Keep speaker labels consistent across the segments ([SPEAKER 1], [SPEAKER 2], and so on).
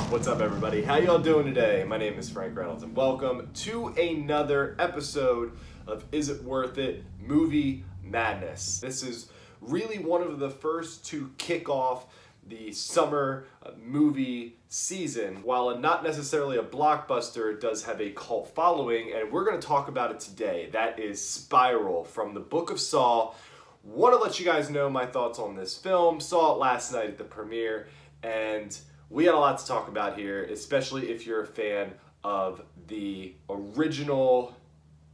[SPEAKER 1] What's up, everybody? How y'all doing today? My name is Frank Reynolds, and welcome to another episode of Is It Worth It? Movie Madness. This is really one of the first to kick off the summer movie season. While not necessarily a blockbuster, it does have a cult following, and we're going to talk about it today. That is Spiral from the Book of Saw. Want to let you guys know my thoughts on this film. Saw it last night at the premiere, and we had a lot to talk about here, especially if you're a fan of the original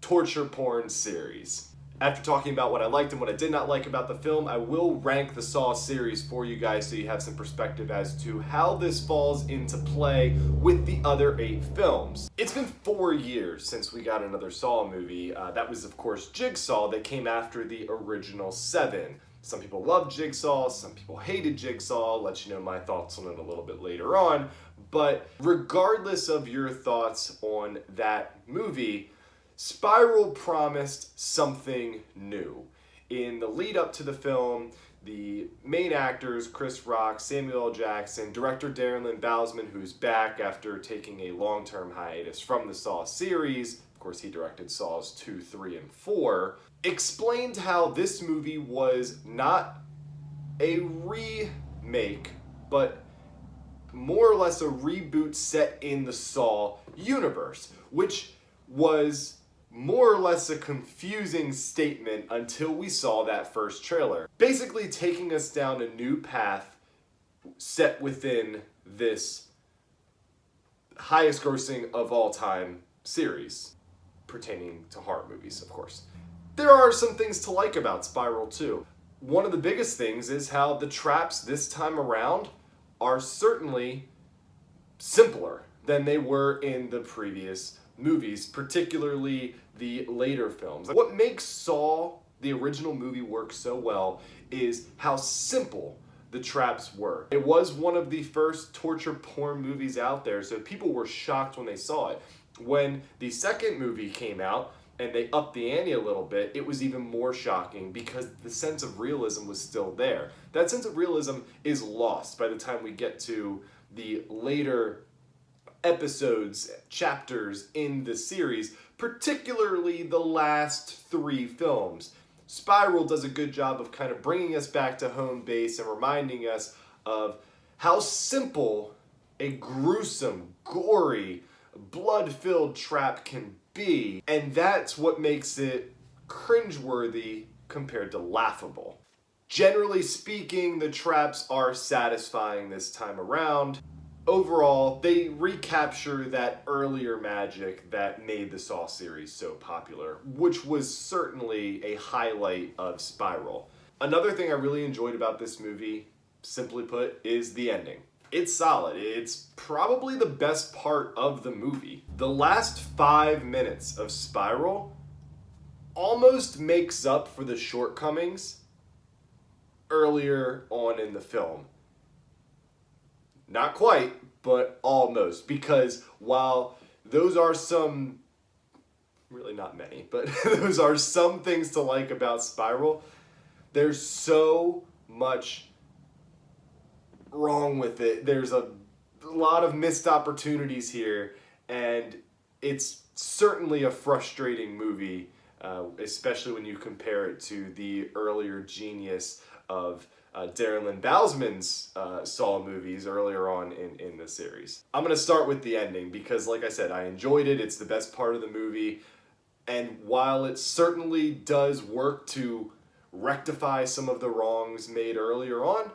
[SPEAKER 1] torture porn series. After talking about what I liked and what I did not like about the film, I will rank the Saw series for you guys so you have some perspective as to how this falls into play with the other 8 films. It's been 4 years since we got another Saw movie. That was, of course, Jigsaw that came after the original 7. Some people loved Jigsaw, some people hated Jigsaw. I'll let you know my thoughts on it a little bit later on. But regardless of your thoughts on that movie, Spiral promised something new. In the lead up to the film, the main actors, Chris Rock, Samuel L. Jackson, director Darren Lynn Bousman, who's back after taking a long-term hiatus from the Saw series, of course he directed Saws 2, 3, and 4, explained how this movie was not a remake, but more or less a reboot set in the Saw universe, which was more or less a confusing statement until we saw that first trailer. Basically taking us down a new path set within this highest grossing of all time series, pertaining to horror movies, of course. There are some things to like about Spiral 2. One of the biggest things is how the traps this time around are certainly simpler than they were in the previous movies, particularly the later films. What makes Saw, the original movie, work so well is how simple the traps were. It was one of the first torture porn movies out there, so people were shocked when they saw it. When the second movie came out and they upped the ante a little bit, it was even more shocking because the sense of realism was still there. That sense of realism is lost by the time we get to the later episodes, chapters in the series, particularly the last 3 films. Spiral does a good job of kind of bringing us back to home base and reminding us of how simple a gruesome, gory, blood-filled trap can be, and that's what makes it cringeworthy compared to laughable. Generally speaking, the traps are satisfying this time around. Overall, they recapture that earlier magic that made the Saw series so popular, which was certainly a highlight of Spiral. Another thing I really enjoyed about this movie, simply put, is the ending. It's solid. It's probably the best part of the movie. The last 5 minutes of Spiral almost makes up for the shortcomings earlier on in the film. Not quite, but almost. Because while those are some, really not many, but those are some things to like about Spiral, there's so much wrong with it. There's a lot of missed opportunities here, and it's certainly a frustrating movie, especially when you compare it to the earlier genius of Darren Lynn Bousman's Saw movies earlier on in the series. I'm going to start with the ending because, like I said, I enjoyed it. It's the best part of the movie. And while it certainly does work to rectify some of the wrongs made earlier on,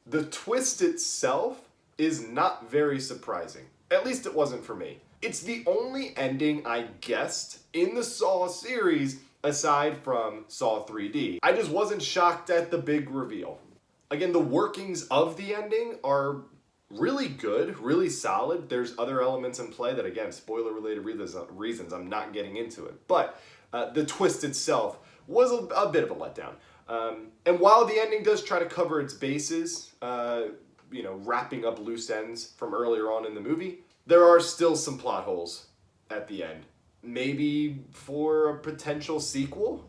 [SPEAKER 1] the twist itself is not very surprising. At least it wasn't for me. It's the only ending I guessed in the Saw series aside from Saw 3D. I just wasn't shocked at the big reveal. Again, the workings of the ending are really good, really solid. There's other elements in play that, again, spoiler-related reasons, I'm not getting into it. But the twist itself was a bit of a letdown. And while the ending does try to cover its bases, wrapping up loose ends from earlier on in the movie, there are still some plot holes at the end. Maybe for a potential sequel,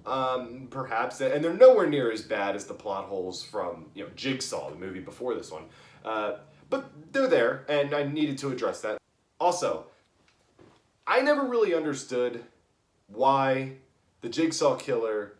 [SPEAKER 1] perhaps, and they're nowhere near as bad as the plot holes from Jigsaw, the movie before this one. But they're there, and I needed to address that. Also, I never really understood why the Jigsaw killer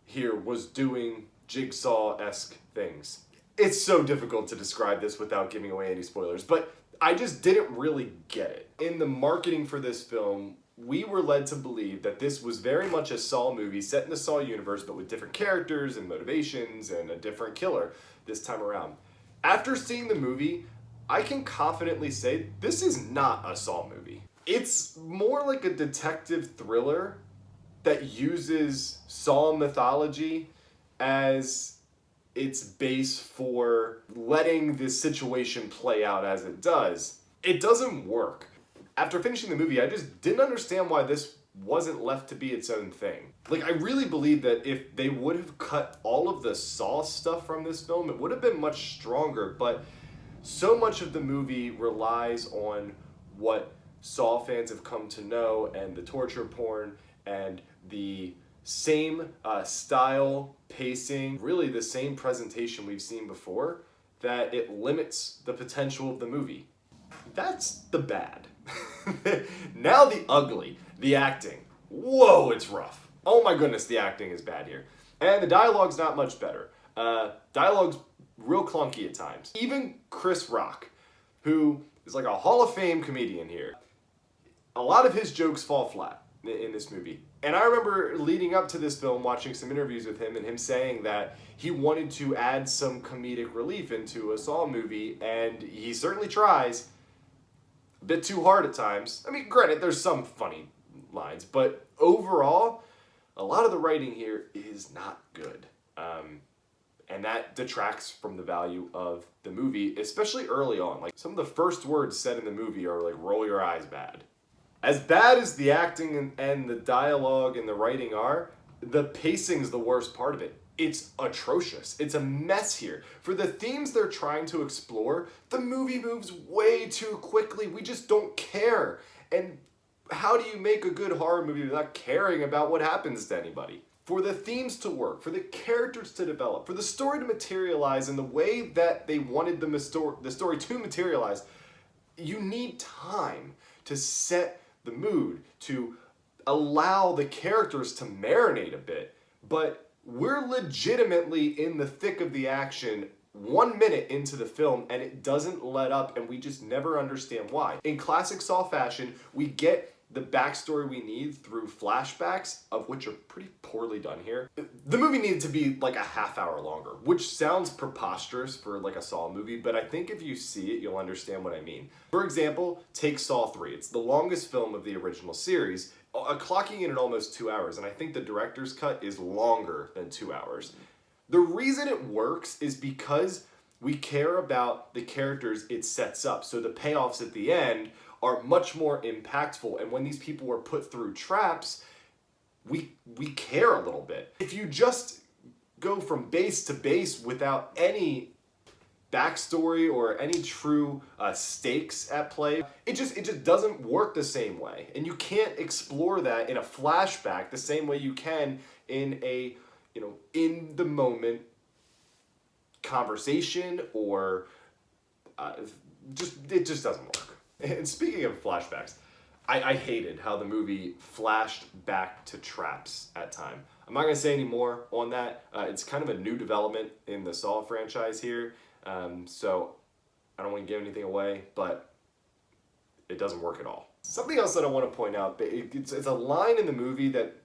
[SPEAKER 1] here was doing Jigsaw-esque things. It's so difficult to describe this without giving away any spoilers, but I just didn't really get it. In the marketing for this film, we were led to believe that this was very much a Saw movie set in the Saw universe, but with different characters and motivations and a different killer this time around. After seeing the movie, I can confidently say this is not a Saw movie. It's more like a detective thriller that uses Saw mythology as its base for letting this situation play out as it does. It doesn't work. After finishing the movie, I just didn't understand why this wasn't left to be its own thing. Like, I really believe that if they would have cut all of the Saw stuff from this film, it would have been much stronger, but so much of the movie relies on what Saw fans have come to know, and the torture porn, and the same style, pacing, really the same presentation we've seen before, that it limits the potential of the movie. That's the bad. Now the ugly, the acting. Whoa, it's rough. Oh my goodness, the acting is bad here. And the dialogue's not much better. Dialogue's real clunky at times. Even Chris Rock, who is like a Hall of Fame comedian here, a lot of his jokes fall flat in this movie. And I remember leading up to this film watching some interviews with him and him saying that he wanted to add some comedic relief into a Saw movie, and he certainly tries. A bit too hard at times. I mean, granted, there's some funny lines, but overall, a lot of the writing here is not good. And that detracts from the value of the movie, especially early on. Like, some of the first words said in the movie are like, roll your eyes bad. As bad as the acting and the dialogue and the writing are, the pacing's the worst part of it. It's atrocious. It's a mess here. For the themes they're trying to explore, the movie moves way too quickly. We just don't care. And how do you make a good horror movie without caring about what happens to anybody? For the themes to work, for the characters to develop, for the story to materialize in the way that they wanted the story to materialize, you need time to set the mood, to allow the characters to marinate a bit. But we're legitimately in the thick of the action 1 minute into the film, and it doesn't let up, and we just never understand why. In classic Saw fashion, we get the backstory we need through flashbacks, of which are pretty poorly done here. The movie needed to be like a half hour longer, which sounds preposterous for like a Saw movie, but I think if you see it, you'll understand what I mean. For example, take Saw 3. It's the longest film of the original series, clocking in at almost 2 hours, and I think the director's cut is longer than 2 hours. The reason it works is because we care about the characters it sets up, so the payoffs at the end are much more impactful, and when these people are put through traps, we care a little bit. If you just go from base to base without any backstory or any true stakes at play, it just doesn't work the same way. And you can't explore that in a flashback the same way you can in a, in the moment conversation, or it just doesn't work. And speaking of flashbacks, I hated how the movie flashed back to traps at time. I'm not going to say any more on that. It's kind of a new development in the Saw franchise here, so I don't want to give anything away, but it doesn't work at all. Something else that I want to point out, it's a line in the movie that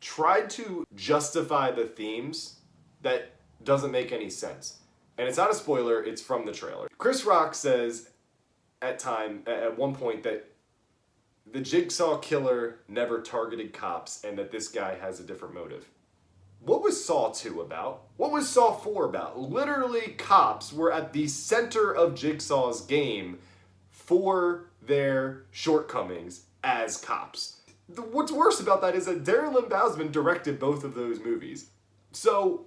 [SPEAKER 1] tried to justify the themes that doesn't make any sense. And it's not a spoiler, it's from the trailer. Chris Rock says at one point that the Jigsaw killer never targeted cops and that this guy has a different motive. What was Saw 2 about? What was Saw 4 about? Literally, cops were at the center of Jigsaw's game for their shortcomings as cops. What's worse about that is that Darren Lynn Bousman directed both of those movies. So,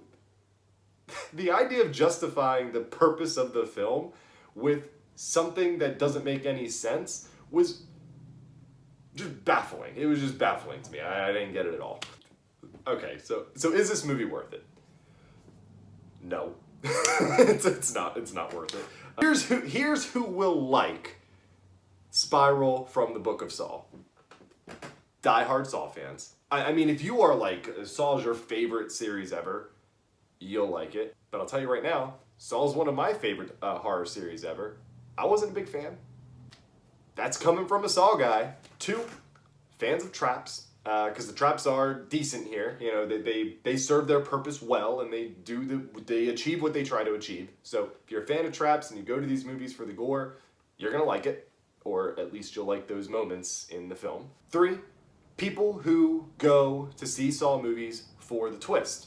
[SPEAKER 1] the idea of justifying the purpose of the film with something that doesn't make any sense was just baffling. It was just baffling to me. I didn't get it at all. Okay, so is this movie worth it? No. It's not worth it. Here's who will like Spiral from the Book of Saw. Die-hard Saw fans. I mean, if you are like, Saw is your favorite series ever, you'll like it. But I'll tell you right now, Saw is one of my favorite horror series ever. I wasn't a big fan. That's coming from a Saw guy. 2, fans of traps, because the traps are decent here. You know, they serve their purpose well, and they achieve what they try to achieve. So if you're a fan of traps and you go to these movies for the gore, you're gonna like it, or at least you'll like those moments in the film. 3, people who go to see Saw movies for the twist.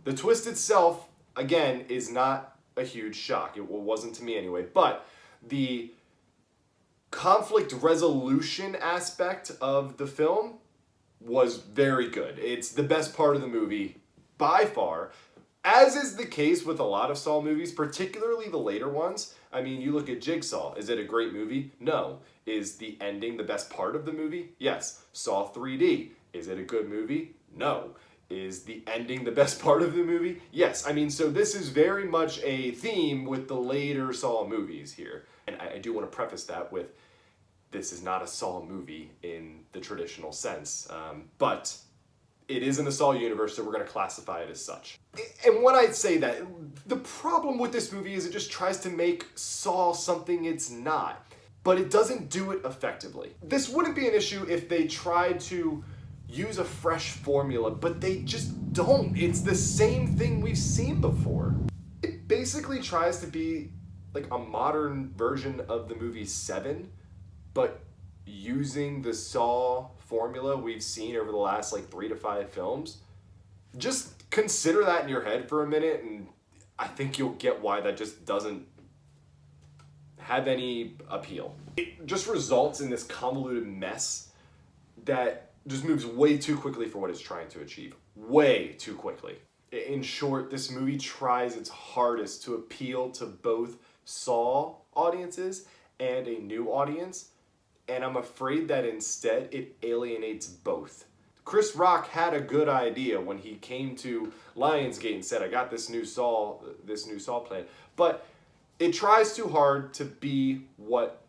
[SPEAKER 1] The twist itself, again, is not a huge shock. It wasn't to me anyway, but the conflict resolution aspect of the film was very good. It's the best part of the movie by far, as is the case with a lot of Saw movies, particularly the later ones. I mean, you look at Jigsaw. Is it a great movie? No. Is the ending the best part of the movie? Yes. Saw 3D. Is it a good movie? No. Is the ending the best part of the movie? Yes. I mean, so this is very much a theme with the later Saw movies here. And I do want to preface that with, this is not a Saw movie in the traditional sense, but it is in the Saw universe, so we're going to classify it as such. And when I say that, the problem with this movie is it just tries to make Saw something it's not, but it doesn't do it effectively. This wouldn't be an issue if they tried to use a fresh formula, but they just don't. It's the same thing we've seen before. It basically tries to be like a modern version of the movie Seven, but using the Saw formula we've seen over the last like 3 to 5 films. Just consider that in your head for a minute, and I think you'll get why that just doesn't have any appeal. It just results in this convoluted mess that just moves way too quickly for what it's trying to achieve. Way too quickly. In short, this movie tries its hardest to appeal to both Saw audiences and a new audience, and I'm afraid that instead it alienates both. Chris Rock had a good idea when he came to Lionsgate and said, I got this new Saw plan, but it tries too hard to be what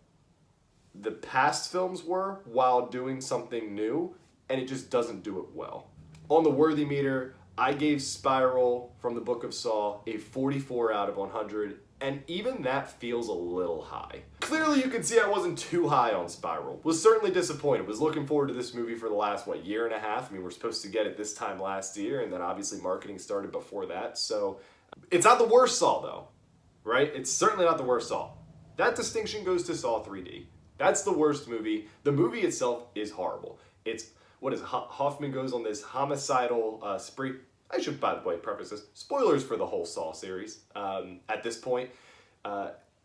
[SPEAKER 1] the past films were while doing something new, and it just doesn't do it well. On the worthy meter, I gave Spiral from the Book of Saw a 44 out of 100, and even that feels a little high. Clearly you can see I wasn't too high on Spiral. Was certainly disappointed. Was looking forward to this movie for the last, year and a half? I mean, we're supposed to get it this time last year, and then obviously marketing started before that, so it's not the worst Saw though, right? It's certainly not the worst Saw. That distinction goes to Saw 3D. That's the worst movie. The movie itself is horrible. It's, Hoffman goes on this homicidal spree. I should, by the way, preface this. Spoilers for the whole Saw series at this point,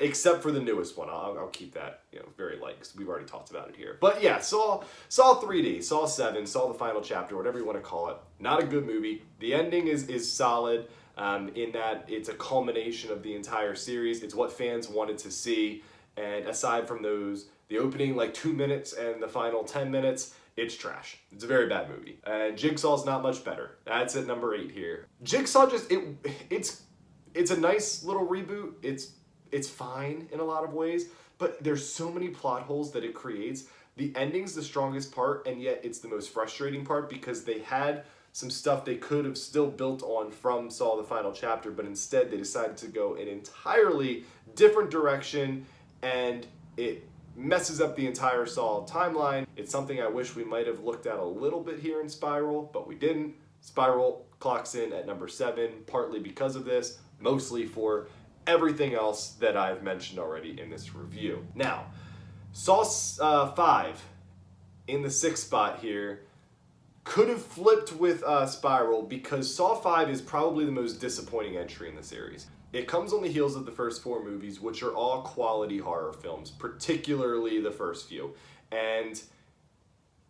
[SPEAKER 1] except for the newest one. I'll keep that very light because we've already talked about it here. But yeah, Saw 3D, Saw 7, Saw the Final Chapter, whatever you want to call it. Not a good movie. The ending is solid in that it's a culmination of the entire series. It's what fans wanted to see. And aside from those, the opening 2 minutes and the final 10 minutes, it's trash. It's a very bad movie. And Jigsaw's not much better. That's at number 8 here. Jigsaw it's a nice little reboot. It's fine in a lot of ways, but there's so many plot holes that it creates. The ending's the strongest part, and yet it's the most frustrating part because they had some stuff they could have still built on from Saw the Final Chapter, but instead they decided to go an entirely different direction, and it messes up the entire Saw timeline. It's something I wish we might have looked at a little bit here in Spiral, but we didn't. Spiral clocks in at number 7, partly because of this, mostly for everything else that I've mentioned already in this review. Now, Saw 5 in the 6th spot here could have flipped with Spiral because Saw 5 is probably the most disappointing entry in the series. It comes on the heels of the first 4 movies, which are all quality horror films, particularly the first few. And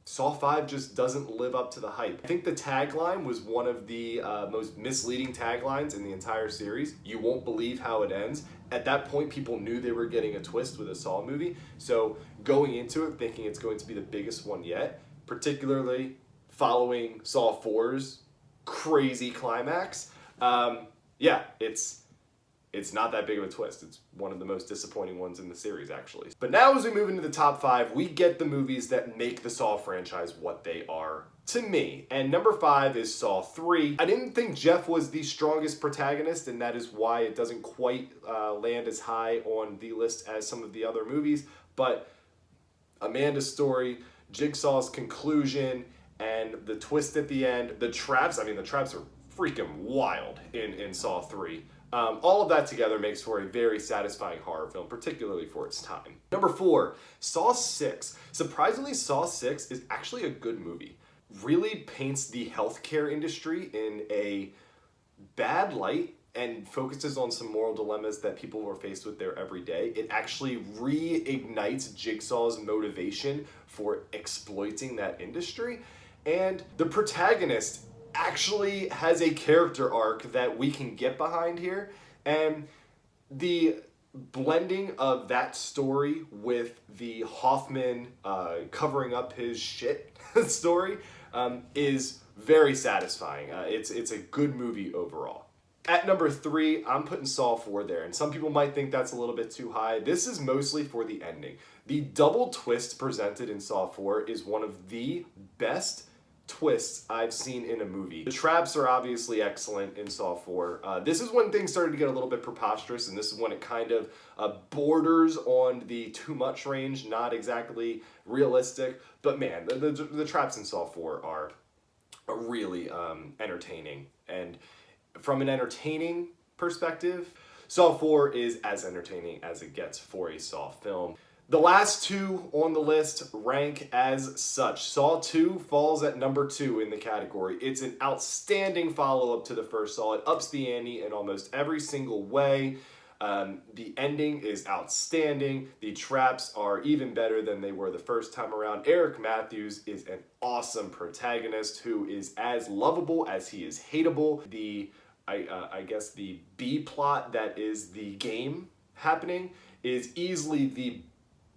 [SPEAKER 1] Saw 5 just doesn't live up to the hype. I think the tagline was one of the most misleading taglines in the entire series. You won't believe how it ends. At that point, people knew they were getting a twist with a Saw movie. So going into it thinking it's going to be the biggest one yet, particularly following Saw 4's crazy climax, yeah, it's it's not that big of a twist. It's one of the most disappointing ones in the series, actually. But now as we move into the top 5, we get the movies that make the Saw franchise what they are to me. And number 5 is Saw 3. I didn't think Jeff was the strongest protagonist, and that is why it doesn't quite land as high on the list as some of the other movies. But Amanda's story, Jigsaw's conclusion, and the twist at the end, the traps, I mean, the traps are freaking wild in Saw 3. All of that together makes for a very satisfying horror film, particularly for its time. Number 4, Saw 6. Surprisingly, Saw 6 is actually a good movie. Really paints the healthcare industry in a bad light and focuses on some moral dilemmas that people were faced with there every day. It actually reignites Jigsaw's motivation for exploiting that industry. And the protagonist actually has a character arc that we can get behind here. And the blending of that story with the Hoffman covering up his shit story is very satisfying. It's a good movie overall. At number 3, I'm putting Saw 4 there, and some people might think that's a little bit too high. This is mostly for the ending. The double twist presented in Saw 4 is one of the best twists I've seen in a movie. The traps are obviously excellent in Saw 4. This is when things started to get a little bit preposterous, and this is when it kind of borders on the too much range, not exactly realistic. But man, the traps in Saw 4 are really entertaining. And from an entertaining perspective, Saw 4 is as entertaining as it gets for a Saw film. The last 2 on the list rank as such. Saw 2 falls at number 2 in the category. It's an outstanding follow-up to the first Saw. It ups the ante in almost every single way. The ending is outstanding. The traps are even better than they were the first time around. Eric Matthews is an awesome protagonist who is as lovable as he is hateable. I guess the B plot that is the game happening is easily the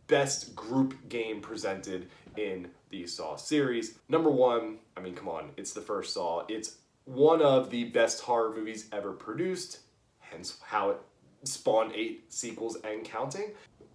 [SPEAKER 1] best group game presented in the Saw series. Number 1, I mean, come on, it's the first Saw. It's one of the best horror movies ever produced, hence how it spawned 8 sequels and counting.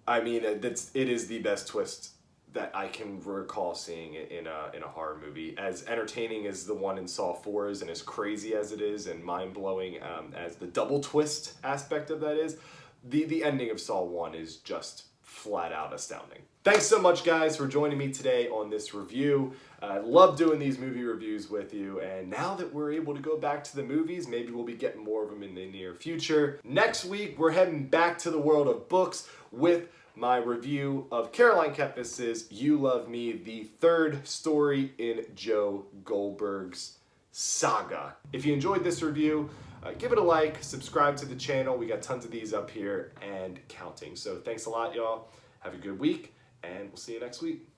[SPEAKER 1] I mean, it is the best twist that I can recall seeing in a horror movie. As entertaining as the one in Saw 4 is, and as crazy as it is, and mind-blowing as the double twist aspect of that is, the ending of Saw 1 is just flat out astounding. Thanks so much, guys, for joining me today on this review. I love doing these movie reviews with you, and now that we're able to go back to the movies, maybe we'll be getting more of them in the near future. Next week, we're heading back to the world of books with my review of Caroline Kepnes's You Love Me, the 3rd story in Joe Goldberg's saga. If you enjoyed this review, give it a like, subscribe to the channel. We got tons of these up here and counting. So thanks a lot, y'all. Have a good week, and we'll see you next week.